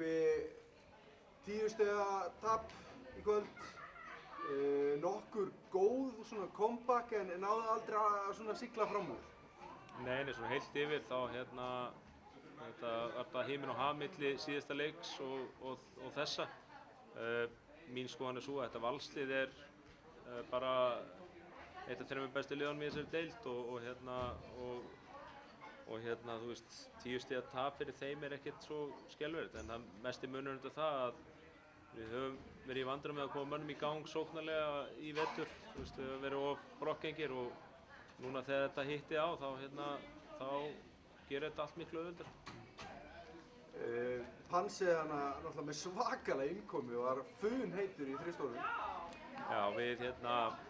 Tryggvi, 10 stiga tap í kvöld, nokkur góð svona comeback en náðu aldrei að svona sigla fram úr. Nei, svona heilt yfir þá þetta var bara himinn og haf milli síðasta leiks og þessa. Mín skoðun sú að þetta Valslið bara eitt af þremur bestu liðunum í þessari deild og þú veist, 10 stiga tap fyrir þeim ekkert svo skelfilegt, en það mesti munurinn það að við höfum verið í vandræðum með að koma mönnum í gang sóknarlega í vetur. Þú veist, við höfum verið of brokkgengir og núna þegar þetta hitti á þá gerir þetta allt miklu auðveldara. Pansi náttúrulega með svakalega innkomu og var funheitur í þristórum. Já,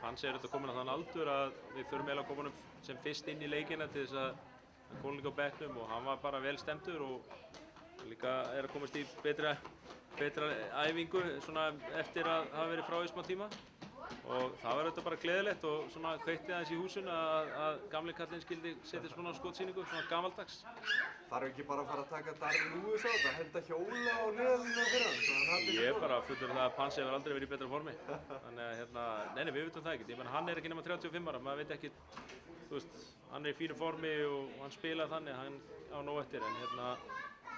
Pansi auðvitað komin á þann aldur að við þurfum eiginlega að koma honum sem fyrst inn í leikina til þess að koma líka á bekknum, og hann var bara vel stemdur og líka að komast í betra æfingu svona eftir að hafa verið frá í smá tíma. Og það var auðvitað bara gleðilegt og svona kveikti aðeins í húsinu að gamli kallinn skildi setja svona skotsýningu, svona gamaldags. Þarf ekki bara að fara að taka Darwin Lewis á þetta, henda hjóla á hliðarlínuna fyrir hann? Ég er bara fullur það að Pansi hefur aldrei verið í betra formi. Þannig að nei, við vitum það ekkert. Ég meina, hann ekki nema 35 ára, maður veit ekki, þú veist, hann í fínu formi og hann spilaði þannig, hann á nóg eftir. En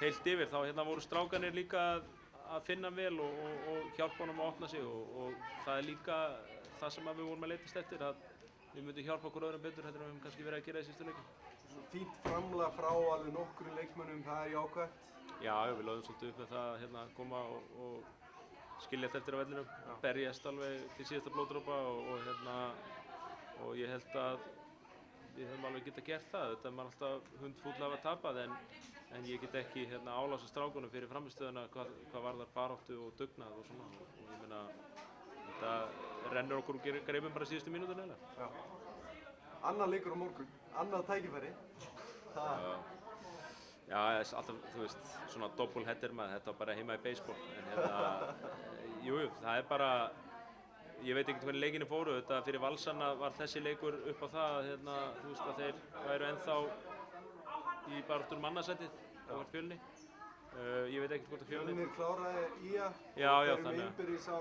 heilt yfir þá voru strákanir líka að finna hann vel og hjálpa honum að opna sig og það líka það sem við vorum að leitast eftir, að við myndum hjálpa okkur öðrum betur heldur en við höfum kannski verið að gera í síðustu leikum. Fínt framlag frá alveg nokkrum leikmönnum, það jákvætt? Já, við lögðum svolítið upp með það að koma og skiljast eftir á vellinum, berjast alveg til síðasta blóðdropa og ég held að við höfum alveg getað gert það. Þetta er maður alltaf hundfúll af að tapað, en ég get ekki álása strákunum fyrir frammistöðuna hvað varðar baráttu og dugnað og svona. Og ég meina, þetta rennur okkur úr greipum bara síðustu mínútur eiginlega. Já. Annar leikur á morgun, annað tækifæri. Já, alltaf, þú veist, svona doppelheader maður, þetta var bara heima í baseball. En jú, það bara, ég veit ekkert hvernig leikinu fóru. Þetta fyrir Valsana var þessi leikur upp á það þú veist, að þeir væru ennþá í baráttunum mannarsætið á Fjölni. Ég veit ekkert hvort að Fjölni. Fjölnir kláraði ÍA og þeir með innbyrðis á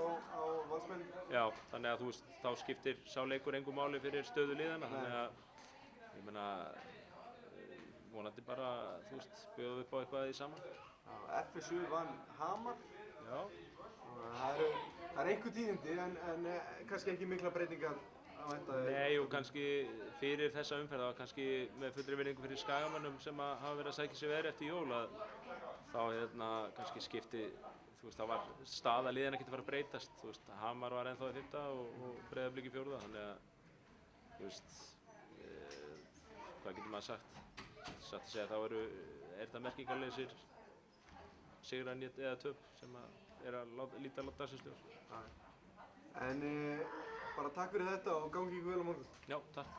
Valsmenn. Já, þannig að þú veist, þá skiptir sá leikur engu máli fyrir stöðu liðanna. Þannig að, ég meina, vonandi bara, þú veist, bjóðum upp á eitthvað í saman. FSU vann Hamar. Já. Það einhver tíðindi en kannski ekki mikla breytingar á þetta. Nei, og kannski fyrir þessa umferð, það var kannski með fullri virðingu fyrir Skagamönnum sem hafa verið að sækja sig veðri eftir jól, að þá kannski skipti, þú veist, þá var staða liðanna ekkert að fara að breytast. Þú veist, Hamar var ennþá í 5. og Breiðablik í 4. Þannig að, þú veist, hvað getur maður sagt? Satt að segja að þá þetta merkingarleysir sigrar eða töp sem að líta láta dagsins ljós. En bara takk fyrir þetta og gangi ykkur vel á morgun. Já, takk.